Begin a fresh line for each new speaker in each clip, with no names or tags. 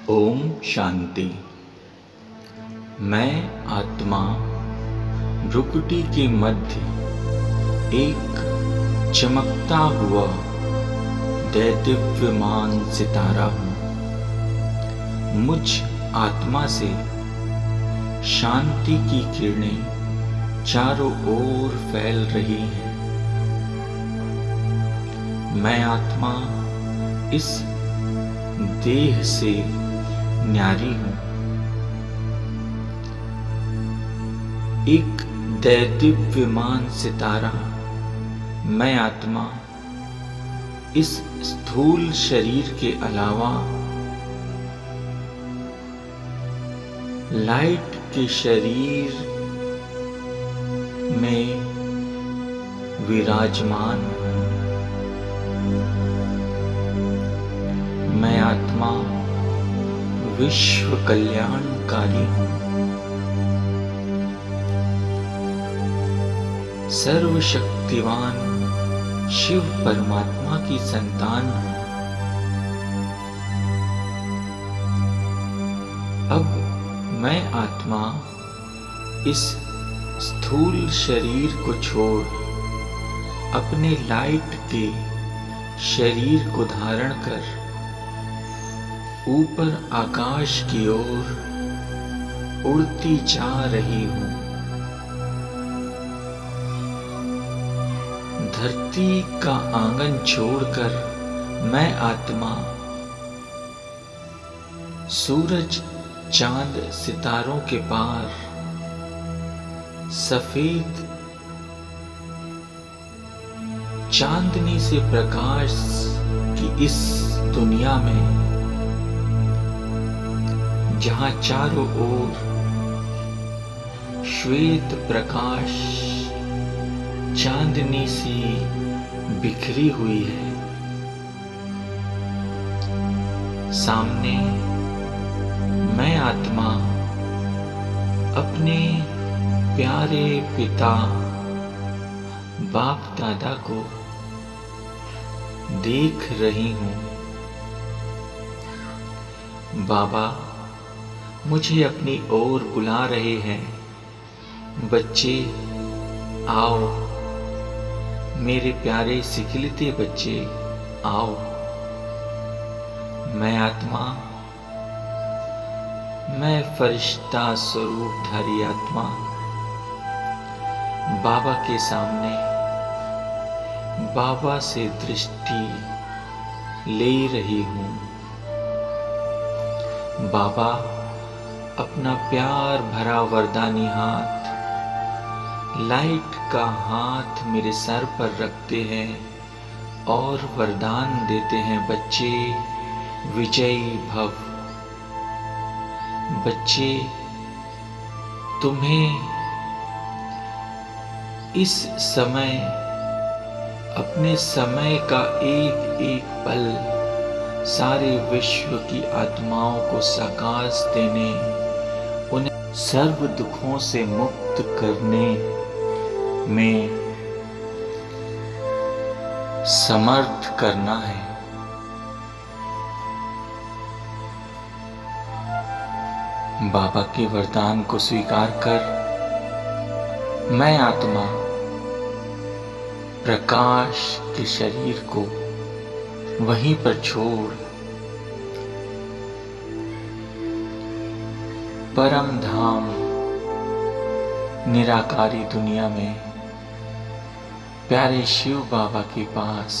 ओम शांति। मैं आत्मा भ्रुकुटी के मध्य एक चमकता हुआ दैदिव्यमान सितारा हूँ। मुझ आत्मा से शांति की किरणें चारों ओर फैल रही हैं। मैं आत्मा इस देह से न्यारी हूँ। एक दैदिव्यमान सितारा मैं आत्मा इस स्थूल शरीर के अलावा लाइट के शरीर में विराजमान हूँ। मैं आत्मा विश्व कल्याणकारी हूँ। सर्वशक्तिवान शिव परमात्मा की संतान हूँ। अब मैं आत्मा इस स्थूल शरीर को छोड़ अपने लाइट के शरीर को धारण कर ऊपर आकाश की ओर उड़ती जा रही हूँ। धरती का आंगन छोड़कर मैं आत्मा सूरज चांद सितारों के पार सफेद चांदनी से प्रकाश की इस दुनिया में, जहां चारों ओर श्वेत प्रकाश चांदनी सी बिखरी हुई है, सामने मैं आत्मा अपने प्यारे पिता बाप दादा को देख रही हूँ। बाबा मुझे अपनी ओर बुला रहे हैं। बच्चे आओ, मेरे प्यारे सिखिलते बच्चे आओ। मैं आत्मा, मैं फरिश्ता स्वरूपधारी आत्मा बाबा के सामने बाबा से दृष्टि ले रही हूँ। बाबा अपना प्यार भरा वरदानी हाथ, लाइट का हाथ मेरे सर पर रखते हैं और वरदान देते हैं, बच्चे विजयी भव। बच्चे तुम्हें इस समय अपने समय का एक एक पल सारे विश्व की आत्माओं को साकाश देने, उन्हें सर्व दुखों से मुक्त करने में समर्थ करना है। बाबा के वरदान को स्वीकार कर मैं आत्मा प्रकाश के शरीर को वहीं पर छोड़ परम धाम निराकारी दुनिया में प्यारे शिव बाबा के पास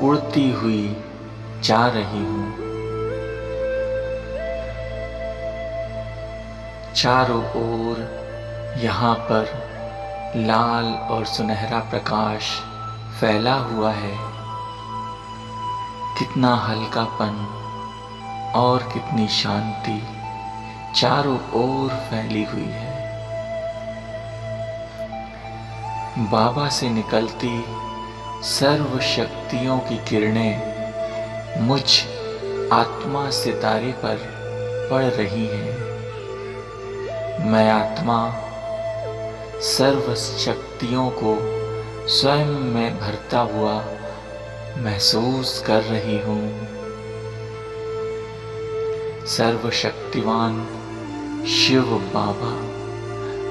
उड़ती हुई जा रही हूँ। चारों ओर यहाँ पर लाल और सुनहरा प्रकाश फैला हुआ है। कितना हल्कापन और कितनी शांति चारों ओर फैली हुई है। बाबा से निकलती सर्व शक्तियों की किरणें मुझ आत्मा सितारे पर पड़ रही हैं। मैं आत्मा सर्व शक्तियों को स्वयं में भरता हुआ महसूस कर रही हूँ। सर्वशक्तिवान शिव बाबा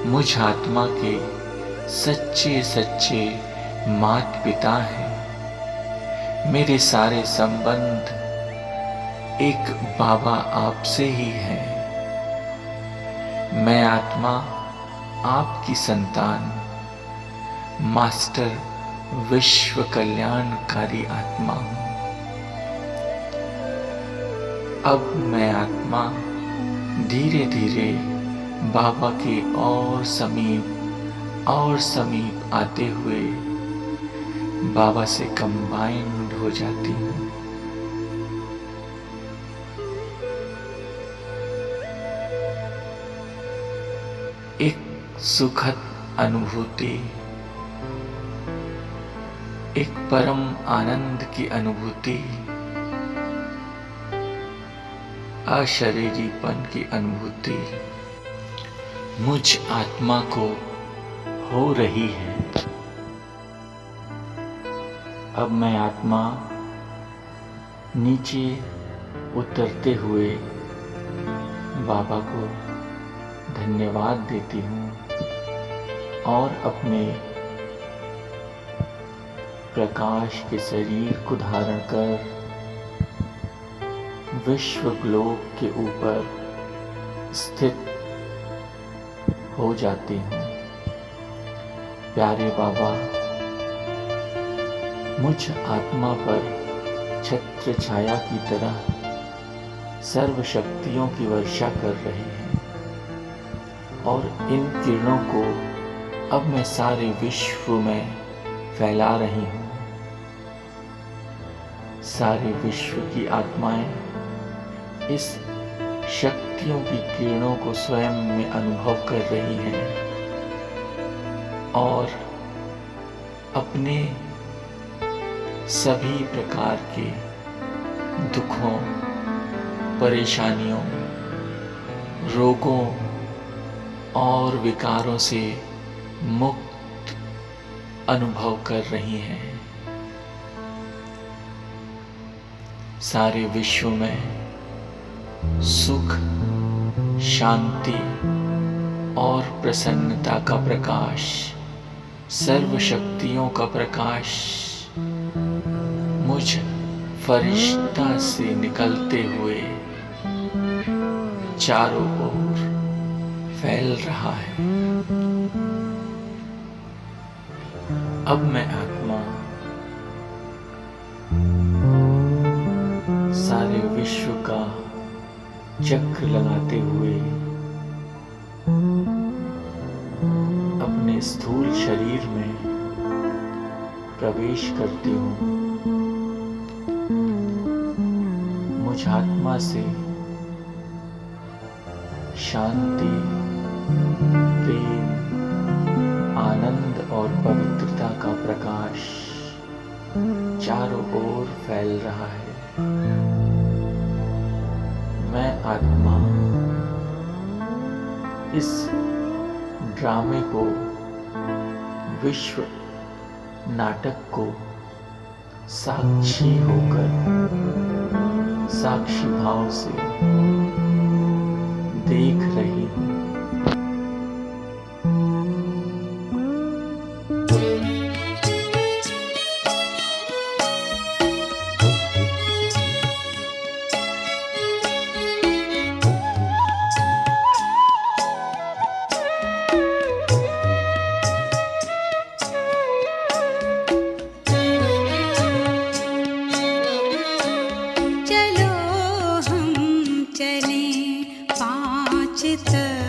मुझ आत्मा के सच्चे सच्चे माता पिता हैं। मेरे सारे संबंध एक बाबा आपसे ही है। मैं आत्मा आपकी संतान, मास्टर विश्व कल्याणकारी आत्मा हूं। अब मैं आत्मा धीरे धीरे बाबा के और समीप आते हुए बाबा से कंबाइंड हो जाती हूँ। एक सुखद अनुभूति, एक परम आनंद की अनुभूति, अशरीरीपन की अनुभूति मुझ आत्मा को हो रही है। अब मैं आत्मा नीचे उतरते हुए बाबा को धन्यवाद देती हूँ और अपने प्रकाश के शरीर को धारण कर विश्व ग्लोब के ऊपर स्थित हो जाती हूँ। प्यारे बाबा मुझ आत्मा पर छत्र छाया की तरह सर्व शक्तियों की वर्षा कर रहे हैं और इन किरणों को अब मैं सारे विश्व में फैला रही हूँ। सारे विश्व की आत्माएं इस शक्तियों की किरणों को स्वयं में अनुभव कर रही हैं और अपने सभी प्रकार के दुखों, परेशानियों, रोगों और विकारों से मुक्त अनुभव कर रही हैं। सारे विश्व में सुख, शांति और प्रसन्नता का प्रकाश, सर्व शक्तियों का प्रकाश मुझ फरिश्ता से निकलते हुए चारों ओर फैल रहा है। अब मैं आत्मा सारे विश्व का चक्र लगाते हुए अपने स्थूल शरीर में प्रवेश करती हूँ। मुझ आत्मा से शांति, प्रेम, आनंद और पवित्रता का प्रकाश चारों ओर फैल रहा है। मैं आत्मा इस ड्रामे को, विश्व नाटक को साक्षी होकर, साक्षी भाव से देख रही हूँ।
चलो हम चलें 5 तक।